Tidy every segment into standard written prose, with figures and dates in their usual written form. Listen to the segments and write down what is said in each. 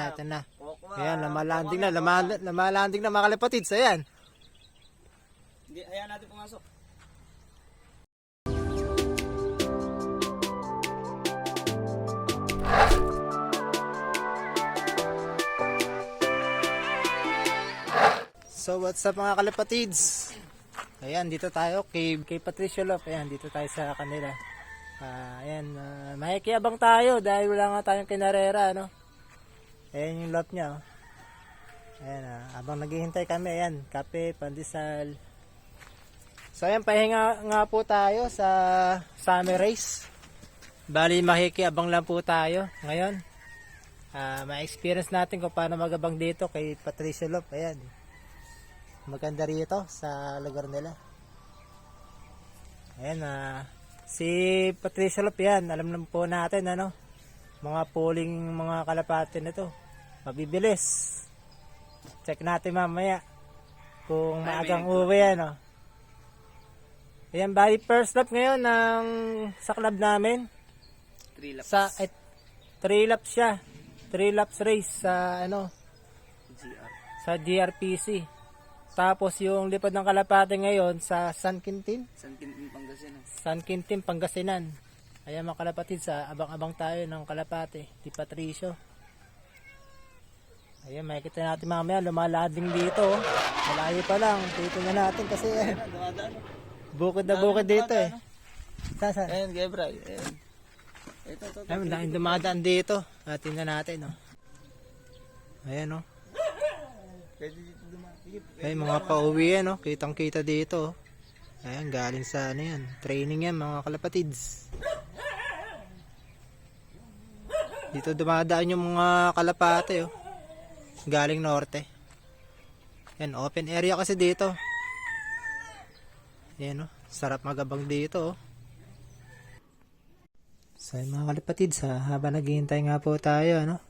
ito na. Ayan, lamalanding na mga kalapatids. Ayan. Hindi, hayaan natin pumasok. So what's up mga kalapatids? Ayan, dito tayo kay Patricia Lop. Ayan, dito tayo sa kanila. Ayan, makikiabang tayo dahil wala nga tayong kinarera, no? Ayan yung lot niya, oh. Ayan, abang naghihintay kami, ayan, kape, pandesal. So ayan, pahinga nga po tayo sa summer race. Bali, makikiabang lang po tayo ngayon. Ma-experience natin kung paano magabang dito kay Patricia Lop. Ayan, maganda rito sa lugar nila. Ayan, si Patricia Lop yan, alam naman po natin, ano, mga pooling mga kalapate na to, mabibilis. Check natin mamaya kung maagang uwi, ano. Ayan, bali first lap ngayon sa club namin. 3 laps. 3 laps siya. 3 laps race sa sa GRPC. Tapos yung lipad ng kalapate ngayon sa San Quintin, Pangasinan. San Quintin, Pangasinan. Ayan mga kalapatid, sa abang-abang tayo ng kalapate, di Patricio. Ayan, makikita natin mamaya, lumalading dito. Oh. Malayo pa lang, titingnan natin kasi bukid na bukid dito eh. Saan? Ayan, Gebra. Ayan. Ito. Ayan, dahil dumadaan dito. Tingnan natin. Oh. Ayan, oh. Pwede dito dumaan. Ay, mga pauwi yan, no? Kitang-kita dito. Ayan, galing sa yan. Training yan, mga kalapatids. Dito dumadaan yung mga kalapate, oh. Galing norte. Yan, open area kasi dito. Ayan, oh. Sarap magabang dito, oh. So, mga kalapatids, habang naghihintay nga po tayo, ano?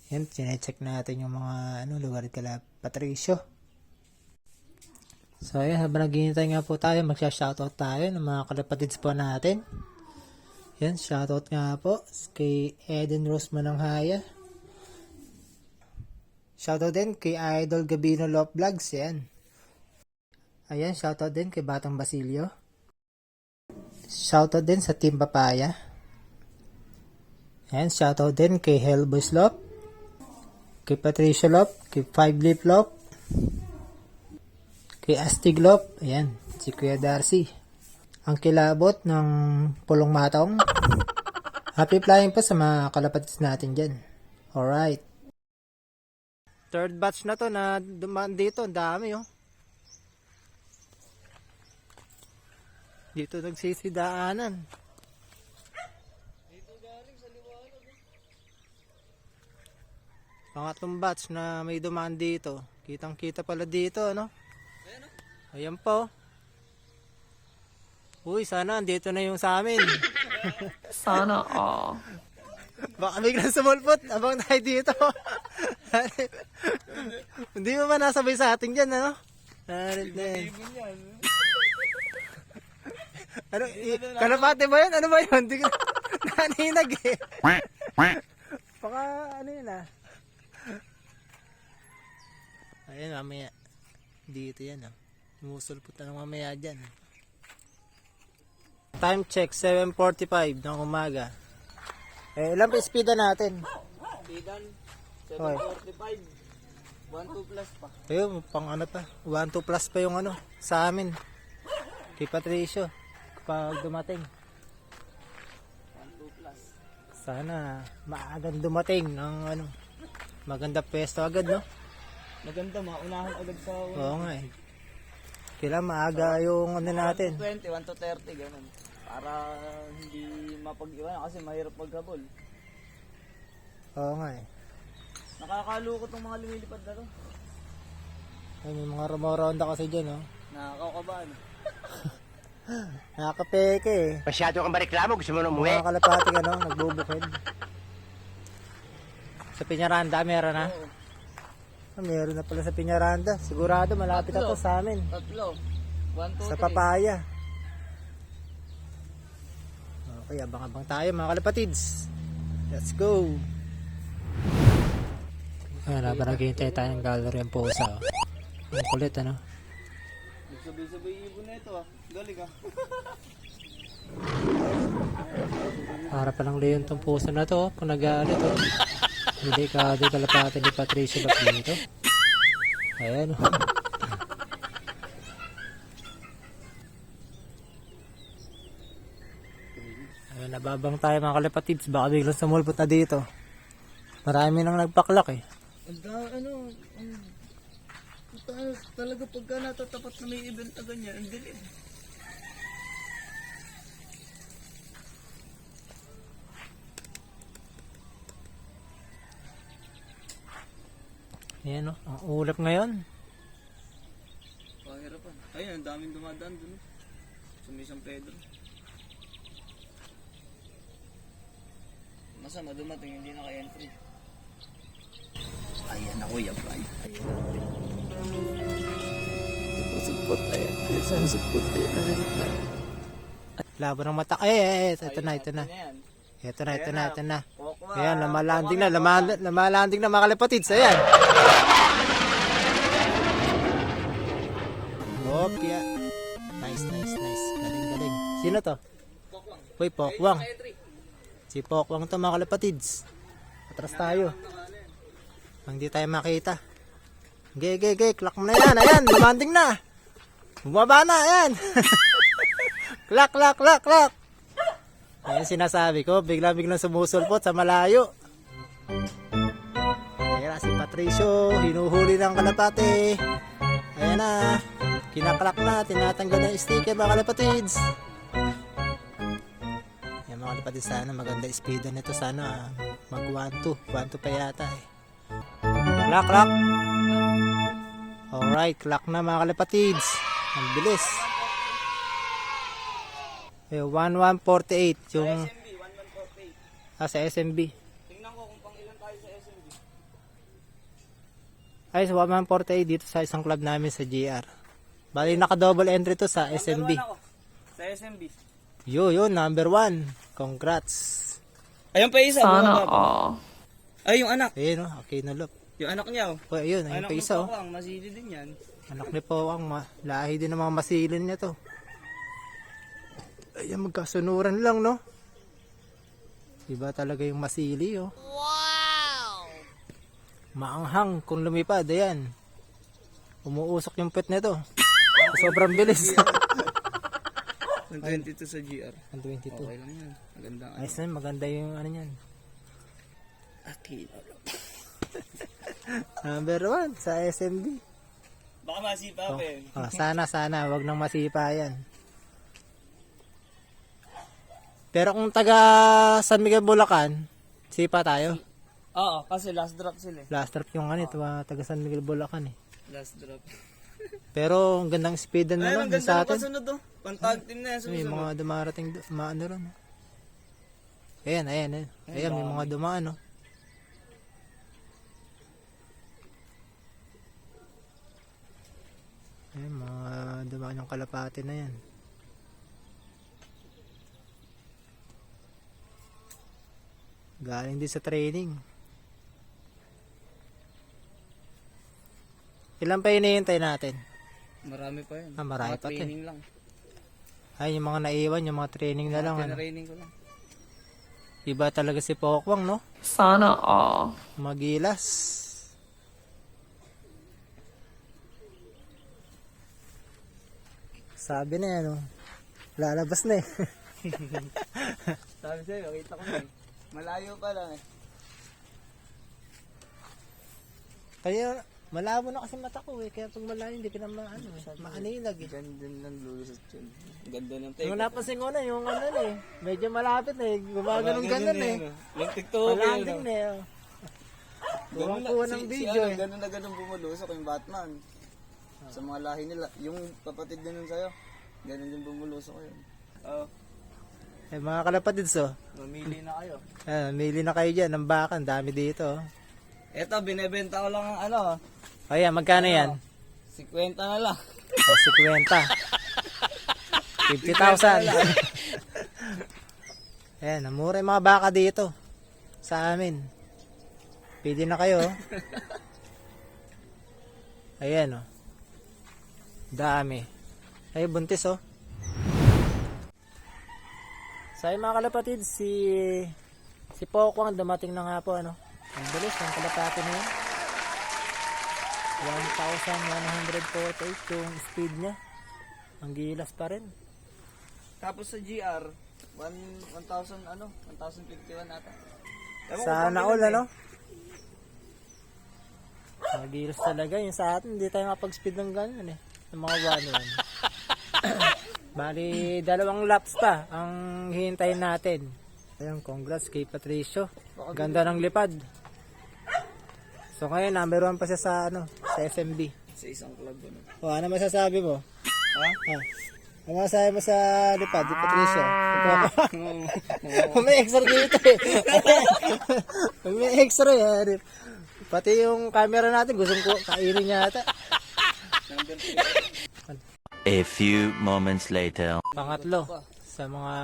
Yan, sinecheck natin yung mga lugar kala Patricio. So ayan, habang naghihintay nga po tayo, magsha-shoutout tayo ng mga kalapatids po natin. Yan, shoutout nga po kay Eden Rose Mananghaya. Shoutout din kay Idol Gabino Lop Vlogs, yan. Ayan, shoutout din kay Batang Basilio. Shoutout din sa Team Papaya. Ayan, shoutout din kay Hellboys Lop, kay Patricia Lop, kay Five Leaf Lop, kay Astig Lop, ayan, si Kuya Darcy, ang kilabot ng Pulong Matong. Happy flying pa sa mga kalapatids natin dyan. Alright. Third batch na to na dumaan dito, ang dami, oh. Dito nagsisidaanan. Pangatlong batch na may dumaan dito. Kitang-kita pala dito, ano? Ayan po. Uy, sana andito na yung sa amin. Sana all. Baka biglang sumulpot. Abang tayo dito. Hindi mo ba nasabay sa ating dyan, ano? Ano? Kalapate ba yun? Ano ba yun? Hindi ko naninag eh. Baka ano yun ah. Ayan, mamaya. Dito yan, oh. Musulpot na ng mamaya dyan. Time check, 7:45 ng umaga. Ilan pa speed natin? Speedan, 7:45. 1-2 plus pa. Ayun, pang ano pa. 1-2 plus pa yung sa amin. Kay Patricio. Pag dumating. 1-2 plus. Sana maagang dumating ng maganda pwesto agad, no? Maganda, maunahan agad sa Oo nga eh. Kailangan maaga yung natin. 1-20, 1-30, ganun. Para hindi mapag-iwan kasi mahirap maghabol. Oo nga eh. Nakakalukot ng mga lumilipad na to. Ay, may mga rumoronda kasi dyan, oh. Nakakakabahan. Nakakapeke eh. Masyado kang mareklamo, gusto mo na umuwi? Mga kalapati nagbubukid. Sa Piñaranda, meron na? Oo. Meron na pala sa Piñaranda. Sigurado malapit na to sa amin. 3. 1, 2, 3. Sa Papaya. Okay, abang-abang tayo mga kalapatids. Let's go. Ayan, habang naghihintay tayo ng gallery ang pusa. Oh. Ang kulit, ano? Sabay-sabay ibon na ito ah. Galing ah. Para palang leon tong pusa na to, oh. Kung nag-aalit, oh. Hindi kalapati ni Patricio ba't dito? Ayan, oh. Ayan, nababang tayo mga kalapatids. Baka biglang sumulpot na dito. Marami nang nagpaklak eh. Talaga pagka natatapat na may event na ganyan, ang dilim. Ayan, oh. Ang ulap ngayon. Pahirapan. Ayun, ang daming dumadaan dun. Sa may San Pedro. Masama dumating, hindi naka-entry. Ayan ako, yabay. Supot, ayan. Supot, ayan. Labo ng mata. Ito na. Ito na. Ayan, lamalanding na mga kalapatids. Ayan. Opya. Nice. Galing. Sino to? Uy, Pokwang. Si Pokwang to mga kalapatids. Atras tayo. Hindi tayo makita. Gay. Klak mo na yan. Ayan, lumanding na. Bumaba na. Ayan. Klak. Ayan sinasabi ko. Biglang sumusulpot sa malayo. Ayan si Patricio. Hinuhuli ng kalapate. Ayan na. Kinaklak na. Tinatanggal ng sticker mga kalapatids. Ayan mga kalapatids, sana maganda speedan nito. Sana mag 1-2 pa yata eh. Klak. Alright, klak na mga kalapatids. Ang bilis. 1148 yung SMB, 1148. sa SMB. Tingnan ko kung pang ilan tayo sa SMB. Ay, sa 1148 dito sa isang club namin sa GR. Bali naka-double entry to sa SMB. Number 1 ako. Sa SMB. Yun, number 1. Congrats. Ayun pa isa. Sana bumaba. all. Ay, yung anak. Ayun, Aquinolop. Yung anak niya oh. O, ayun, ayun Anak pa ng isa. Oh. Pokwang, masili din yan. Anak ni Powang, lahi din ng mga masilin niya to. Ayan, magkasunuran lang, no? Iba talaga yung masili, oh. Wow! Maanghang kung lumipad, ayan. Umuusok yung pet nito. Sobrang bilis. 122 sa GR. 122. Okay lang yan. Maganda. Ayos na, maganda yung ano yan. Number 1 sa SMB. Baka masipa pa eh. Sana, wag nang masipa yan. Pero kung taga San Miguel, Bulacan, sipa tayo. Oo, kasi last drop sila eh. Last drop yung taga San Miguel, Bulacan eh. Last drop. Pero ang gandang speedan na Ayun, lang ang ganda sa na atin. pasunod oh. Pantag team na yan May susunod. mga dumarating, maano ron. Ayan, may mga dumaan, oh. Ayan, mga dumaan yung kalapate na yan. Galing din sa training. Ilan pa hinihintay natin? Marami pa yan. Marami Mga pa training lang. Ay, yung mga naiwan, yung mga training na lang. Ano? Training ko lang. Iba talaga si Pokwang, no? Sana all. Magilas. Sabi na yan, oh. Lalabas na eh. Sabi sa'yo, kita ko na eh. Malayo pa lang eh. Kaya malabo na kasi mata ko eh. Kaya pag malayo hindi ka na maanilag eh. Ganda ng lulusot yun. Ganda ng take. Yung napansin ko na yung ano na eh. Medyo malapit na eh. Gumaganong ganun eh. Yung TikTok Malanding na eh. Huwag kuha ng video eh. Ganun na ganun bumulusok yung Batman. Sa mga lahi nila. Yung kapatid na nun sa'yo. Ganun din bumulusok yun. Oo. Eh mga kalapatids oh. Mamili na kayo. Mili na kayo dyan ng baka. Ang dami dito oh. Eto, binebenta ko lang ang ano. Ayan, magkano yan? 50 na lang. O, 50. 50,000. Ayan, namura yung mga baka dito. Sa amin. Pwede na kayo. Oh. Ayan, oh. Dami. Ay, buntis, oh. So, ayun, mga kalapatid, si Pokwang dumating na nga po, ano. Ang bilis, ang kalapati na yun. 1,148 yung speed niya. Ang gilas pa rin. Tapos sa GR, 1,000 ano, 1,051 ata. Ewan ko Sana kung all, ilan ano? Ang gilas talaga. Yung sa atin, hindi tayo mapag-speed ng ganun, eh. Ng mga 1-1. Bali, 2 laps pa ang hihintayin natin. Ayun, congrats kay Patricio. Ganda ng lipad. So ngayon, number 1 pa siya sa, ano, sa SMB. sa isang club ano. O, ano masasabi mo? Ha? Ano masasabi mo sa lipad, di Patricio? May extra dito eh. May extra eh. Pati yung camera natin, gustong ko kainin niya ata. A few moments later. Pangatlo sa mga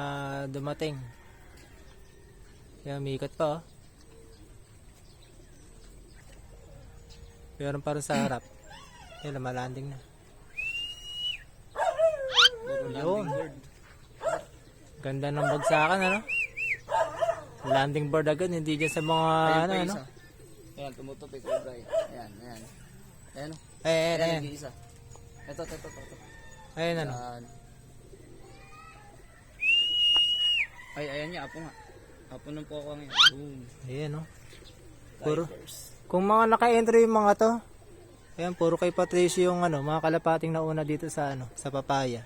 dumating. Yan, umikot pa, oh. Meron pa rin sa harap. Yan, lumalanding na. Yun. Ganda ng bagsakan, ano? Landing board agad, hindi dyan sa mga, ano, ano? Ayan, tumutupik ko, Bray. Ayan, ayan. Ayan, oh. Ayan, Ayan, ayan. nag-iisa. Ito. Ayan, ano? Ayan. Ay, ayan niya, apo nga. Apo ng poko nga. Boom. Ayan, oh. Puro. Kung mga naka-entry yung mga to, ayan, puro kay Patricio yung, ano, mga kalapating nauna dito sa, ano, sa papaya.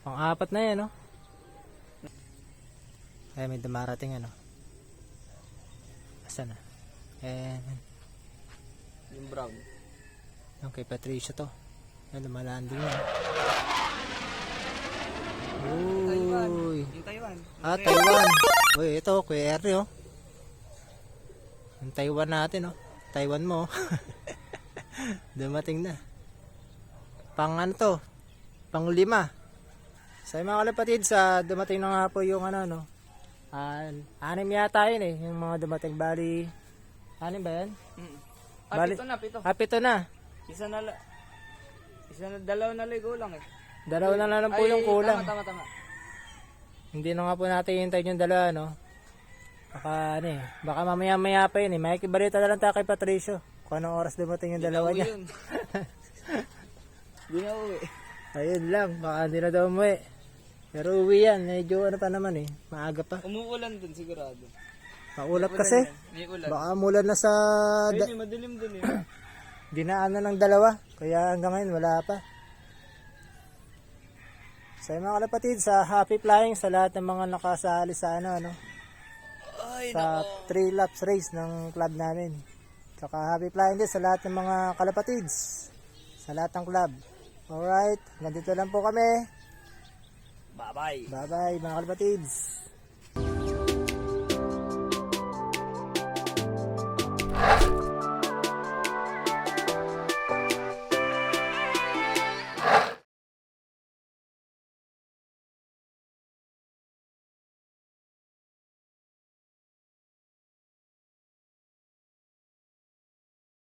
Pang-apat na yan, oh. Ayan, may dumarating, ano. Asan na? Ayan. Yung brown. Yung kay Patricio to. Ayan, lumalanding na. Uy. Yung Taiwan. Taiwan. Uy, ito, Kuya Ernie, oh. Yung Taiwan natin, oh. Taiwan mo, oh. Dumating na. Pang ano to? Pang 5. Sa mga kalapatid, sa dumating na nga po yung ano, no? 6 yata yun, eh. Yung mga dumating, bali. 6 ba yan? Bali. Pito. 7 na. Dalawa na ligo lang eh. 2 na lang po yung kulang. Tama. Hindi na nga po natin hintayin yung 2, no? Baka, ano eh. Baka mamaya-maya pa yun, eh. May kibalita na lang tayo kay Patricio. Kung anong oras dumating yung 2 niya. Di na uwi. Ayun lang, baka hindi na daw umuwi. Pero uwi yan, medyo ano pa naman eh. Maaga pa. Umuulan dun sigurado. Maulap kasi. May ulan. Baka mulan na sa Ay, madilim dun eh. dinaanan ng 2. Kaya hanggang ngayon wala pa. Sa mga kalapatid, sa Happy Flying, sa lahat ng mga nakasali sa ano, sa 3 laps race ng club namin. Saka Happy Flying din sa lahat ng mga kalapatids. Sa lahat ng club. Alright, nandito lang po kami. Bye-bye. Bye-bye mga kalapatids.